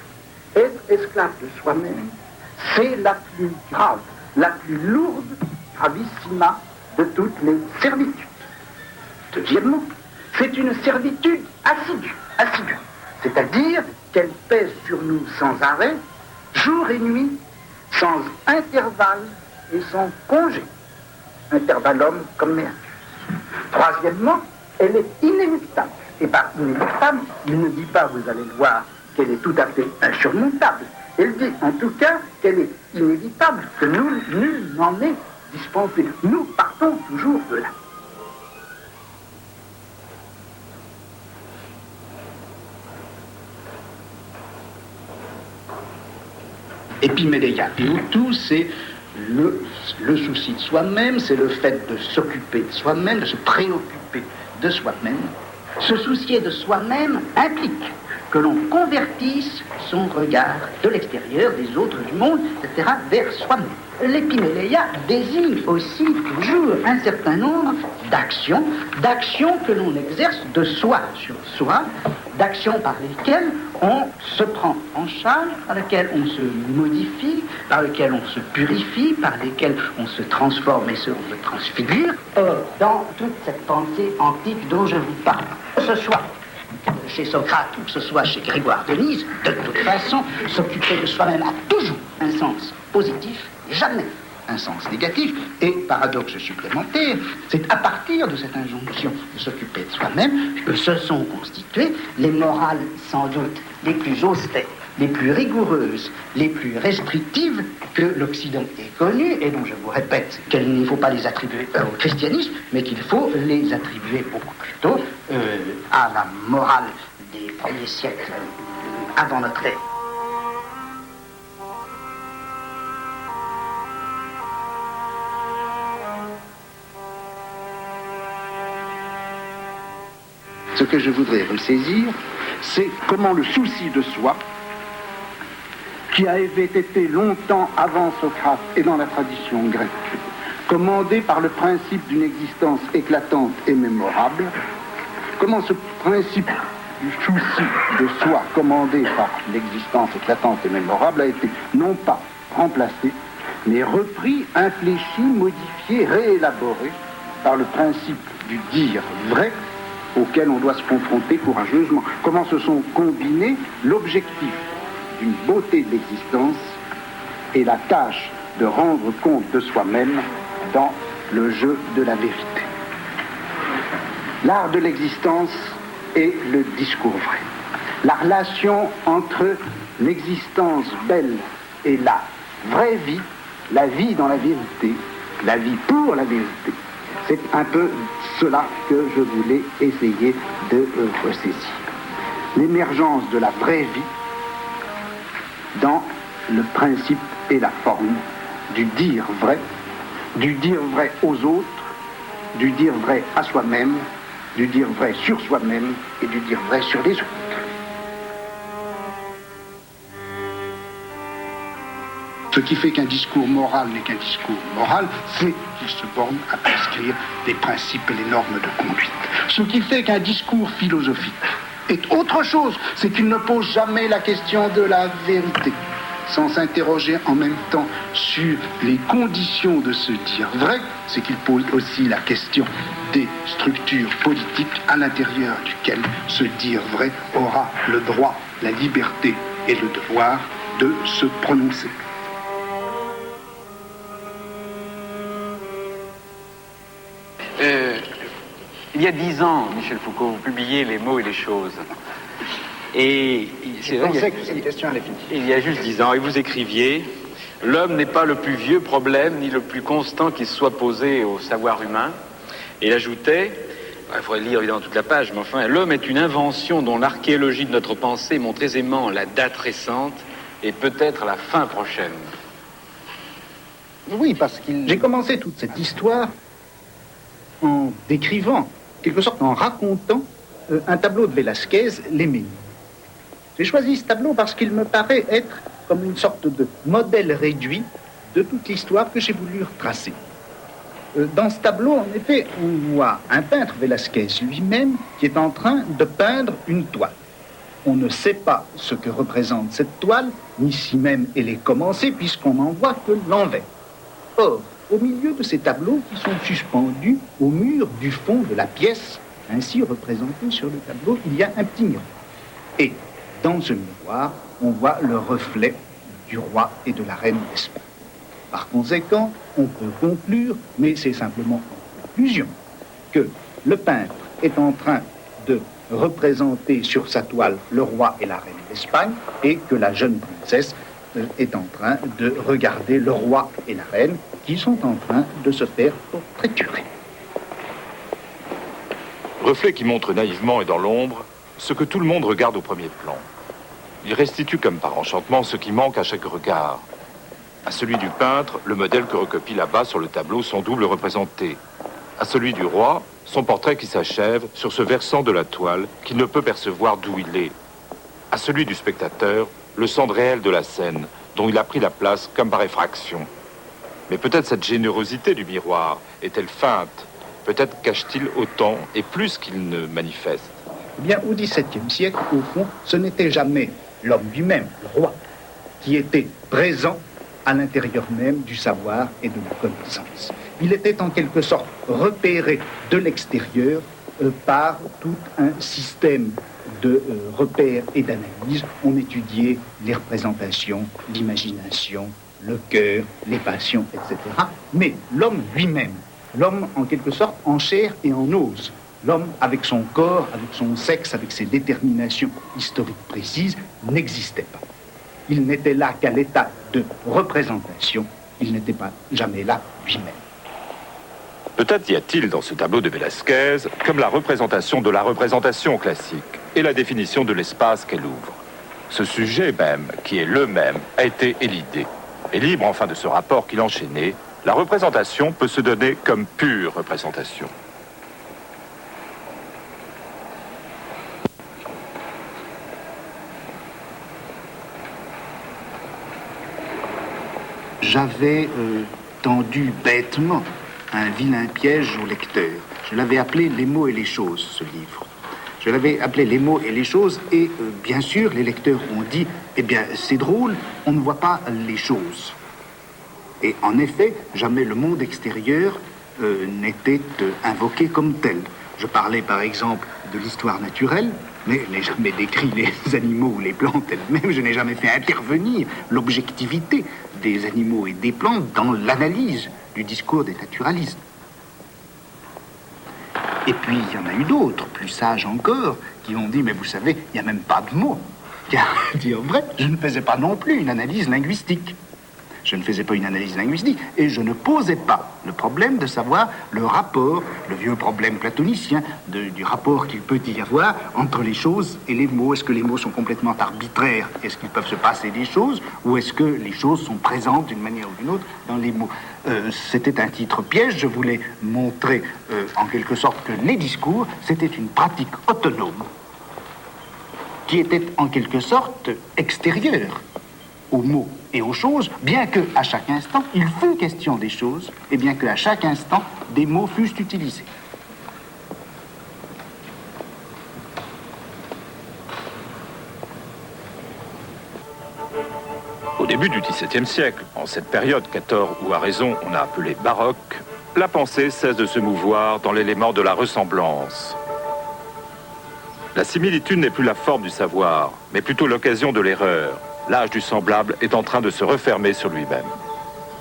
Être esclave de soi-même, c'est la plus grave, la plus lourde, gravissima de toutes les servitudes. Deuxièmement, c'est une servitude assidue, c'est-à-dire qu'elle pèse sur nous sans arrêt, jour et nuit, sans intervalle et sans congé. Intervalle homme comme mère. Troisièmement, elle est inéluctable. Et par inéluctable, il ne dit pas, vous allez le voir, qu'elle est tout à fait insurmontable. Elle dit en tout cas qu'elle est inévitable, que nul n'en est dispensé. Nous partons toujours de là. Epiméléia et Utu, c'est le souci de soi-même, c'est le fait de s'occuper de soi-même, de se préoccuper de soi-même. Se soucier de soi-même implique que l'on convertisse son regard de l'extérieur, des autres, du monde, etc., vers soi-même. L'épiméléia désigne aussi toujours un certain nombre d'actions que l'on exerce de soi sur soi, d'actions par lesquelles on se prend en charge, par lesquelles on se modifie, par lesquelles on se purifie, par lesquelles on se transforme et on se transfigure. Or, dans toute cette pensée antique dont je vous parle, que ce soit chez Socrate ou que ce soit chez Grégoire de Nysse, de toute façon, s'occuper de soi-même a toujours un sens positif, jamais un sens négatif. Et paradoxe supplémentaire, c'est à partir de cette injonction de s'occuper de soi-même que se sont constituées les morales sans doute les plus austères, les plus rigoureuses, les plus restrictives que l'Occident ait connues, et dont je vous répète qu'il ne faut pas les attribuer au christianisme, mais qu'il faut les attribuer beaucoup plus tôt à la morale des premiers siècles avant notre ère. Ce que je voudrais ressaisir, c'est comment le souci de soi, qui avait été longtemps avant Socrate et dans la tradition grecque, commandé par le principe d'une existence éclatante et mémorable, comment ce principe du souci de soi commandé par l'existence éclatante et mémorable a été non pas remplacé, mais repris, infléchi, modifié, réélaboré par le principe du dire vrai auquel on doit se confronter courageusement. Comment se sont combinés l'objectif d'une beauté de l'existence et la tâche de rendre compte de soi-même dans le jeu de la vérité. L'art de l'existence et le discours vrai. La relation entre l'existence belle et la vraie vie, la vie dans la vérité, la vie pour la vérité. C'est un peu cela que je voulais essayer de ressaisir. L'émergence de la vraie vie dans le principe et la forme du dire vrai aux autres, du dire vrai à soi-même, du dire vrai sur soi-même et du dire vrai sur les autres. Ce qui fait qu'un discours moral n'est qu'un discours moral, c'est qu'il se borne à prescrire des principes et les normes de conduite. Ce qui fait qu'un discours philosophique est autre chose, c'est qu'il ne pose jamais la question de la vérité, sans s'interroger en même temps sur les conditions de se dire vrai, c'est qu'il pose aussi la question des structures politiques à l'intérieur duquel se dire vrai aura le droit, la liberté et le devoir de se prononcer. Il y a 10 ans, Michel Foucault, vous publiez Les mots et les choses. Et je pensais que cette question allait finir. Il y a juste 10 ans, et vous écriviez « L'homme n'est pas le plus vieux problème, ni le plus constant qui se soit posé au savoir humain. » Et il ajoutait, il faudrait lire évidemment toute la page, mais enfin, « L'homme est une invention dont l'archéologie de notre pensée montre aisément la date récente et peut-être la fin prochaine. » Oui, parce que j'ai commencé toute cette histoire en décrivant, quelque sorte en racontant un tableau de Velázquez, Les Ménides. J'ai choisi ce tableau parce qu'il me paraît être comme une sorte de modèle réduit de toute l'histoire que j'ai voulu retracer. Dans ce tableau, en effet, on voit un peintre, Velázquez lui-même, qui est en train de peindre une toile. On ne sait pas ce que représente cette toile, ni si même elle est commencée, puisqu'on n'en voit que l'envers. Or, au milieu de ces tableaux qui sont suspendus au mur du fond de la pièce, ainsi représenté sur le tableau, il y a un petit miroir. Et dans ce miroir, on voit le reflet du roi et de la reine d'Espagne. Par conséquent, on peut conclure, mais c'est simplement en conclusion, que le peintre est en train de représenter sur sa toile le roi et la reine d'Espagne, et que la jeune princesse est en train de regarder le roi et la reine qui sont en train de se faire portraiturer. Reflet qui montre naïvement et dans l'ombre ce que tout le monde regarde au premier plan. Il restitue comme par enchantement ce qui manque à chaque regard. À celui du peintre, le modèle que recopie là-bas sur le tableau son double représenté. À celui du roi, son portrait qui s'achève sur ce versant de la toile qu'il ne peut percevoir d'où il est. À celui du spectateur, le centre réel de la scène, dont il a pris la place comme par effraction. Mais peut-être cette générosité du miroir est-elle feinte? Peut-être cache-t-il autant et plus qu'il ne manifeste? Eh bien, au XVIIe siècle, au fond, ce n'était jamais l'homme lui-même, le roi, qui était présent à l'intérieur même du savoir et de la connaissance. Il était en quelque sorte repéré de l'extérieur par tout un système de repères et d'analyse. On étudiait les représentations, l'imagination, le cœur, les passions, etc. Mais l'homme lui-même, l'homme en quelque sorte en chair et en os, l'homme avec son corps, avec son sexe, avec ses déterminations historiques précises, n'existait pas. Il n'était là qu'à l'état de représentation, il n'était pas jamais là lui-même. Peut-être y a-t-il dans ce tableau de Velázquez comme la représentation de la représentation classique et la définition de l'espace qu'elle ouvre. Ce sujet même, qui est le même, a été élidé. Et libre enfin de ce rapport qu'il enchaînait, la représentation peut se donner comme pure représentation. j'avais tendu bêtement un vilain piège au lecteur. Je l'avais appelé « Les mots et les choses », ce livre. Je l'avais appelé « Les mots et les choses » et bien sûr, les lecteurs ont dit « Eh bien, c'est drôle, on ne voit pas les choses ». Et en effet, jamais le monde extérieur n'était invoqué comme tel. Je parlais par exemple de l'histoire naturelle, mais je n'ai jamais décrit les animaux ou les plantes elles-mêmes. Je n'ai jamais fait intervenir l'objectivité des animaux et des plantes dans l'analyse du discours des naturalistes. Et puis, il y en a eu d'autres, plus sages encore, qui ont dit, mais vous savez, il n'y a même pas de mots. Car, dire vrai, je ne faisais pas non plus une analyse linguistique. Je ne faisais pas une analyse linguistique et je ne posais pas le problème de savoir le rapport, le vieux problème platonicien, du rapport qu'il peut y avoir entre les choses et les mots. Est-ce que les mots sont complètement arbitraires? Est-ce qu'ils peuvent se passer des choses? Ou est-ce que les choses sont présentes d'une manière ou d'une autre dans les mots? C'était un titre piège. Je voulais montrer en quelque sorte que les discours, c'était une pratique autonome qui était en quelque sorte extérieure aux mots et aux choses, bien que à chaque instant, il fût question des choses, et bien qu'à chaque instant, des mots fussent utilisés. Au début du XVIIe siècle, en cette période qu'à tort ou à raison on a appelée baroque, la pensée cesse de se mouvoir dans l'élément de la ressemblance. La similitude n'est plus la forme du savoir, mais plutôt l'occasion de l'erreur. L'âge du semblable est en train de se refermer sur lui-même.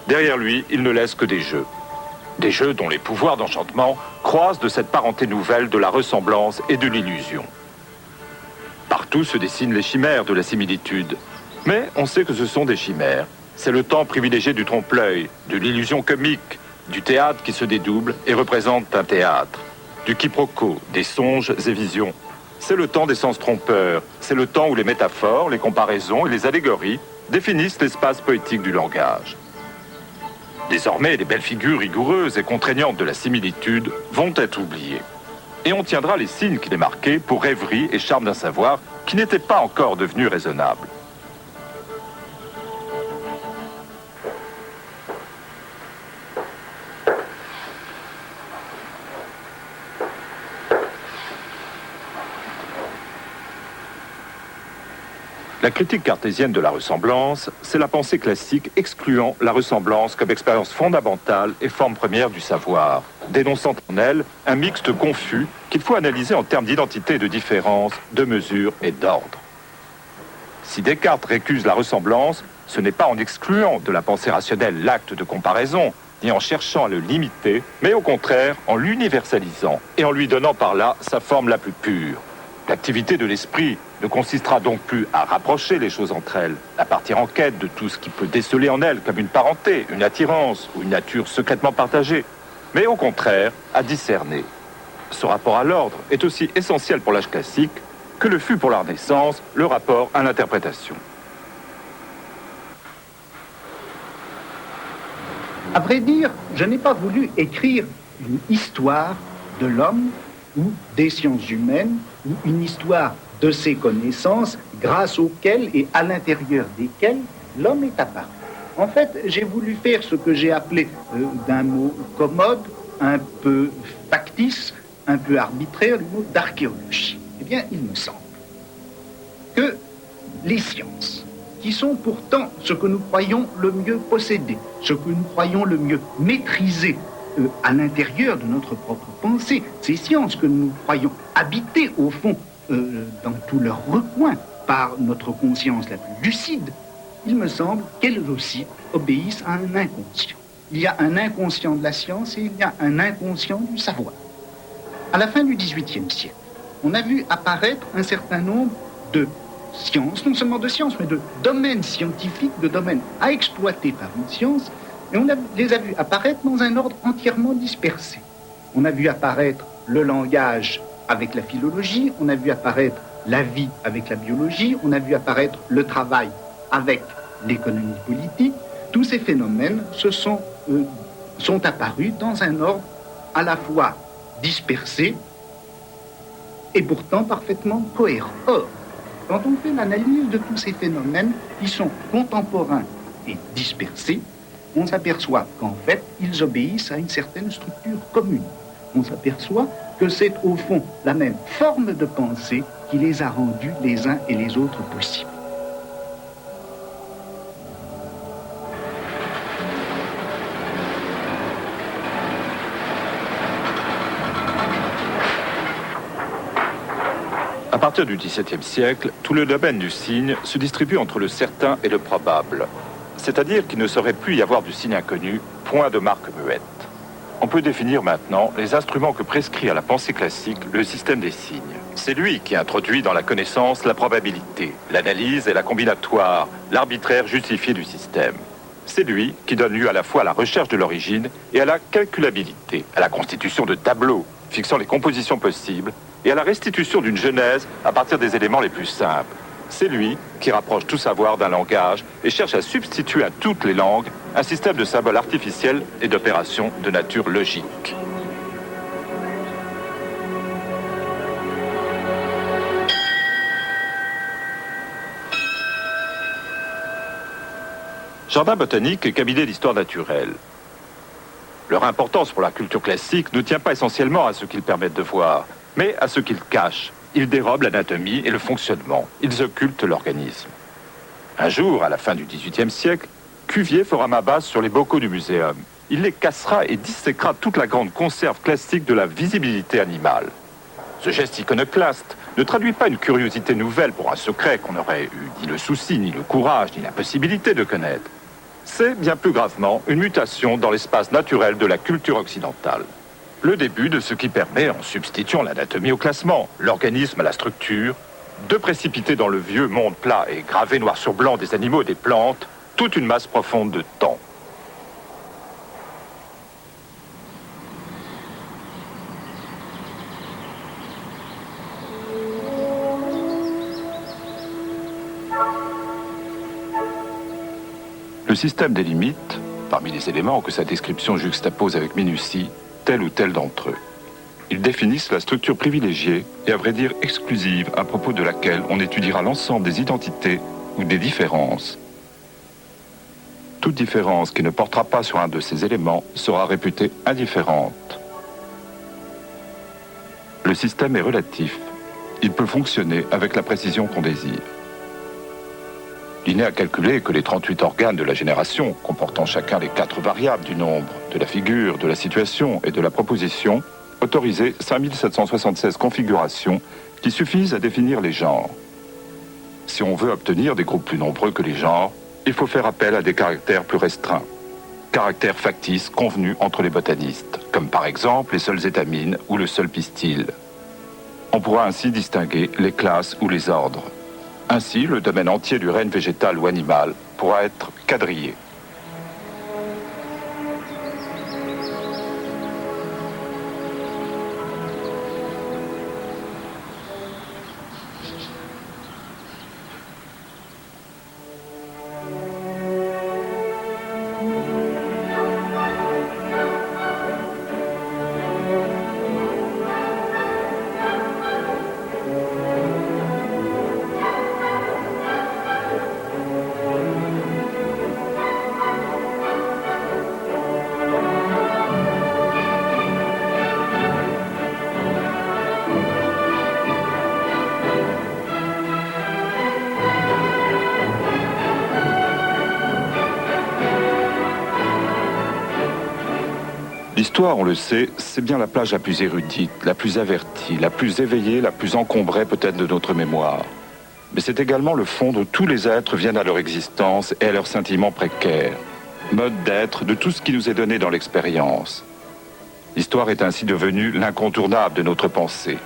Derrière lui, il ne laisse que des jeux. Des jeux dont les pouvoirs d'enchantement croisent de cette parenté nouvelle de la ressemblance et de l'illusion. Partout se dessinent les chimères de la similitude. Mais on sait que ce sont des chimères. C'est le temps privilégié du trompe-l'œil, de l'illusion comique, du théâtre qui se dédouble et représente un théâtre, du quiproquo, des songes et visions. C'est le temps des sens trompeurs, c'est le temps où les métaphores, les comparaisons et les allégories définissent l'espace poétique du langage. Désormais, les belles figures rigoureuses et contraignantes de la similitude vont être oubliées. Et on tiendra les signes qui les marquaient pour rêverie et charme d'un savoir qui n'était pas encore devenu raisonnable. La critique cartésienne de la ressemblance, c'est la pensée classique excluant la ressemblance comme expérience fondamentale et forme première du savoir, dénonçant en elle un mixte confus qu'il faut analyser en termes d'identité et de différence, de mesure et d'ordre. Si Descartes récuse la ressemblance, ce n'est pas en excluant de la pensée rationnelle l'acte de comparaison, ni en cherchant à le limiter, mais au contraire en l'universalisant et en lui donnant par là sa forme la plus pure. L'activité de l'esprit ne consistera donc plus à rapprocher les choses entre elles, à partir en quête de tout ce qui peut déceler en elles comme une parenté, une attirance ou une nature secrètement partagée, mais au contraire à discerner. Ce rapport à l'ordre est aussi essentiel pour l'âge classique que le fut pour la Renaissance le rapport à l'interprétation. À vrai dire, je n'ai pas voulu écrire une histoire de l'homme ou des sciences humaines, ou une histoire de ces connaissances grâce auxquelles et à l'intérieur desquelles l'homme est apparu. En fait, j'ai voulu faire ce que j'ai appelé d'un mot commode, un peu factice, un peu arbitraire, le mot d'archéologie. Eh bien, il me semble que les sciences, qui sont pourtant ce que nous croyons le mieux posséder, ce que nous croyons le mieux maîtriser à l'intérieur de notre propre pensée, ces sciences que nous croyons habiter au fond dans tous leurs recoins par notre conscience la plus lucide, il me semble qu'elles aussi obéissent à un inconscient. Il y a un inconscient de la science et il y a un inconscient du savoir. À la fin du XVIIIe siècle, on a vu apparaître un certain nombre de sciences, non seulement de sciences, mais de domaines scientifiques, de domaines à exploiter par une science, et on les a vus apparaître dans un ordre entièrement dispersé. On a vu apparaître le langage avec la philologie, on a vu apparaître la vie avec la biologie, on a vu apparaître le travail avec l'économie politique. Tous ces phénomènes sont apparus dans un ordre à la fois dispersé et pourtant parfaitement cohérent. Or, quand on fait l'analyse de tous ces phénomènes qui sont contemporains et dispersés, on s'aperçoit qu'en fait, ils obéissent à une certaine structure commune. On s'aperçoit que c'est au fond la même forme de pensée qui les a rendus les uns et les autres possibles. À partir du XVIIe siècle, tout le domaine du signe se distribue entre le certain et le probable. C'est-à-dire qu'il ne saurait plus y avoir du signe inconnu, point de marque muette. On peut définir maintenant les instruments que prescrit à la pensée classique le système des signes. C'est lui qui introduit dans la connaissance la probabilité, l'analyse et la combinatoire, l'arbitraire justifié du système. C'est lui qui donne lieu à la fois à la recherche de l'origine et à la calculabilité, à la constitution de tableaux fixant les compositions possibles et à la restitution d'une genèse à partir des éléments les plus simples. C'est lui qui rapproche tout savoir d'un langage et cherche à substituer à toutes les langues un système de symboles artificiels et d'opérations de nature logique. Jardin botanique et cabinet d'histoire naturelle. Leur importance pour la culture classique ne tient pas essentiellement à ce qu'ils permettent de voir, mais à ce qu'ils cachent. Ils dérobent l'anatomie et le fonctionnement. Ils occultent l'organisme. Un jour, à la fin du XVIIIe siècle, Cuvier fera main basse sur les bocaux du muséum. Il les cassera et disséquera toute la grande conserve classique de la visibilité animale. Ce geste iconoclaste ne traduit pas une curiosité nouvelle pour un secret qu'on n'aurait eu ni le souci, ni le courage, ni la possibilité de connaître. C'est, bien plus gravement, une mutation dans l'espace naturel de la culture occidentale. Le début de ce qui permet, en substituant l'anatomie au classement, l'organisme à la structure, de précipiter dans le vieux monde plat et gravé noir sur blanc des animaux et des plantes, toute une masse profonde de temps. Le système délimite, parmi les éléments que sa description juxtapose avec minutie, tel ou tel d'entre eux. Ils définissent la structure privilégiée et à vrai dire exclusive à propos de laquelle on étudiera l'ensemble des identités ou des différences. Toute différence qui ne portera pas sur un de ces éléments sera réputée indifférente. Le système est relatif. Il peut fonctionner avec la précision qu'on désire. Linné a calculé que les 38 organes de la génération, comportant chacun les 4 variables du nombre, de la figure, de la situation et de la proposition, autorisaient 5776 configurations qui suffisent à définir les genres. Si on veut obtenir des groupes plus nombreux que les genres, il faut faire appel à des caractères plus restreints. Caractères factices convenus entre les botanistes, comme par exemple les seules étamines ou le seul pistil. On pourra ainsi distinguer les classes ou les ordres. Ainsi, le domaine entier du règne végétal ou animal pourra être quadrillé. L'histoire, on le sait, c'est bien la plage la plus érudite, la plus avertie, la plus éveillée, la plus encombrée peut-être de notre mémoire. Mais c'est également le fond dont tous les êtres viennent à leur existence et à leur scintillement précaire. Mode d'être de tout ce qui nous est donné dans l'expérience. L'histoire est ainsi devenue l'incontournable de notre pensée.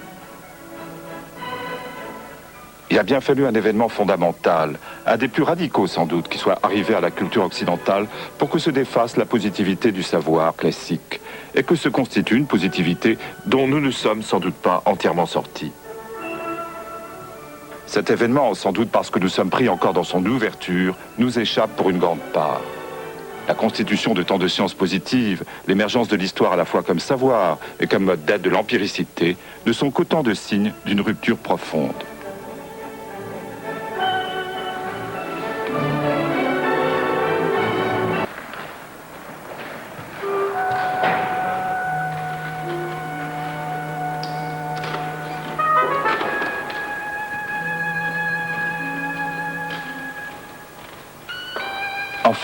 Il a bien fallu un événement fondamental, un des plus radicaux sans doute, qui soit arrivé à la culture occidentale pour que se défasse la positivité du savoir classique et que se constitue une positivité dont nous ne sommes sans doute pas entièrement sortis. Cet événement, sans doute parce que nous sommes pris encore dans son ouverture, nous échappe pour une grande part. La constitution de tant de sciences positives, l'émergence de l'histoire à la fois comme savoir et comme mode d'être de l'empiricité, ne sont qu'autant de signes d'une rupture profonde.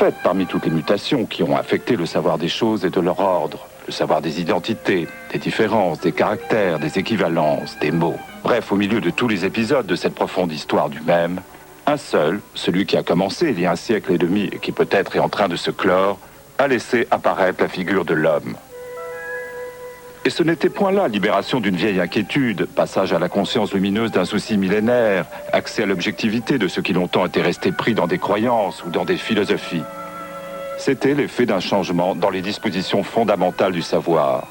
fait, parmi toutes les mutations qui ont affecté le savoir des choses et de leur ordre, le savoir des identités, des différences, des caractères, des équivalences, des mots. Bref, au milieu de tous les épisodes de cette profonde histoire du même, un seul, celui qui a commencé il y a un siècle et demi et qui peut-être est en train de se clore, a laissé apparaître la figure de l'homme. Et ce n'était point là libération d'une vieille inquiétude, passage à la conscience lumineuse d'un souci millénaire, accès à l'objectivité de ceux qui longtemps étaient restés pris dans des croyances ou dans des philosophies. C'était l'effet d'un changement dans les dispositions fondamentales du savoir.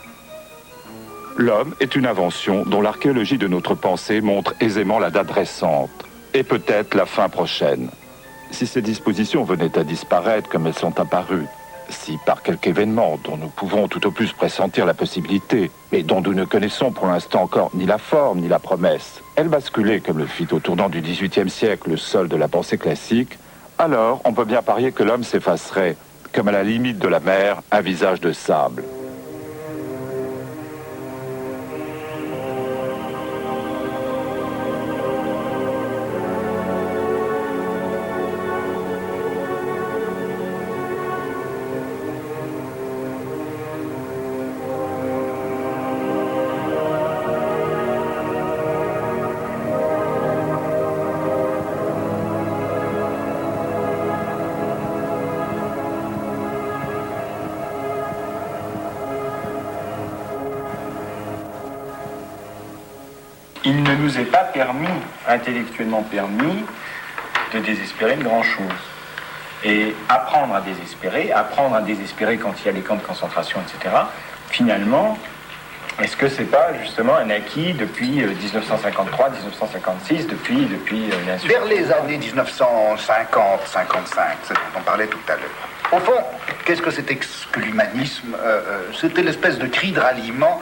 L'homme est une invention dont l'archéologie de notre pensée montre aisément la date récente, et peut-être la fin prochaine. Si ces dispositions venaient à disparaître comme elles sont apparues, si par quelque événement dont nous pouvons tout au plus pressentir la possibilité, mais dont nous ne connaissons pour l'instant encore ni la forme ni la promesse, elles basculaient comme le fit au tournant du XVIIIe siècle le sol de la pensée classique, alors on peut bien parier que l'homme s'effacerait, comme à la limite de la mer, un visage de sable. Il ne nous est pas permis, intellectuellement permis, de désespérer de grand-chose. Et apprendre à désespérer quand il y a les camps de concentration, etc., finalement, est-ce que c'est pas justement un acquis depuis 1953, 1956, depuis vers les années 1950, 55, c'est dont on parlait tout à l'heure. Au fond, qu'est-ce que c'était que l'humanisme? C'était l'espèce de cri de ralliement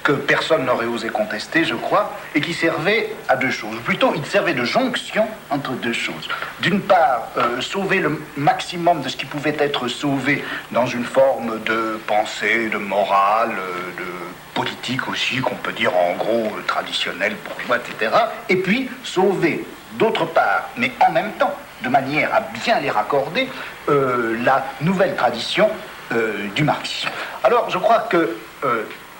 que personne n'aurait osé contester, je crois, et qui servait à deux choses. Plutôt, il servait de jonction entre deux choses. D'une part, sauver le maximum de ce qui pouvait être sauvé dans une forme de pensée, de morale, de politique aussi, qu'on peut dire en gros traditionnelle, bourgeois, etc. Et puis, sauver, d'autre part, mais en même temps, de manière à bien les raccorder, la nouvelle tradition du marxisme. Alors, je crois que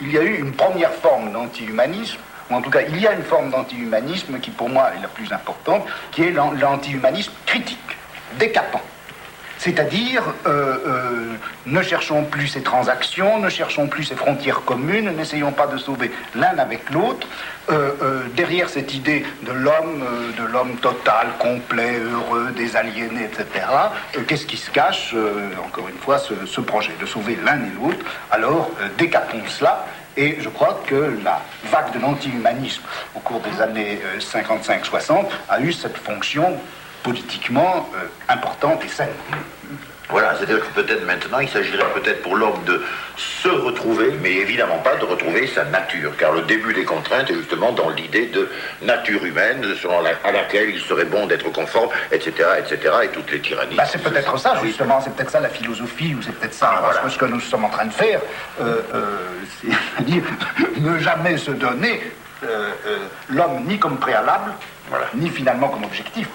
il y a eu une première forme d'anti-humanisme, ou en tout cas, il y a une forme d'anti-humanisme qui, pour moi, est la plus importante, qui est l'anti-humanisme critique, décapant. C'est-à-dire, ne cherchons plus ces transactions, ne cherchons plus ces frontières communes, n'essayons pas de sauver l'un avec l'autre. Derrière cette idée de l'homme total, complet, heureux, désaliéné, etc., qu'est-ce qui se cache, encore une fois, ce projet de sauver l'un et l'autre. Alors, décapons cela. Et je crois que la vague de l'anti-humanisme au cours des années 55-60 a eu cette fonction politiquement importante et saine. Voilà, c'est-à-dire que peut-être maintenant, il s'agirait peut-être pour l'homme de se retrouver, mais évidemment pas de retrouver sa nature, car le début des contraintes est justement dans l'idée de nature humaine, à laquelle il serait bon d'être conforme, etc., et toutes les tyrannies. C'est peut-être ça, justement, c'est peut-être ça la philosophie, ou c'est peut-être ça, parce que ce que nous sommes en train de faire, c'est-à-dire ne jamais se donner l'homme ni comme préalable, ni finalement comme objectif.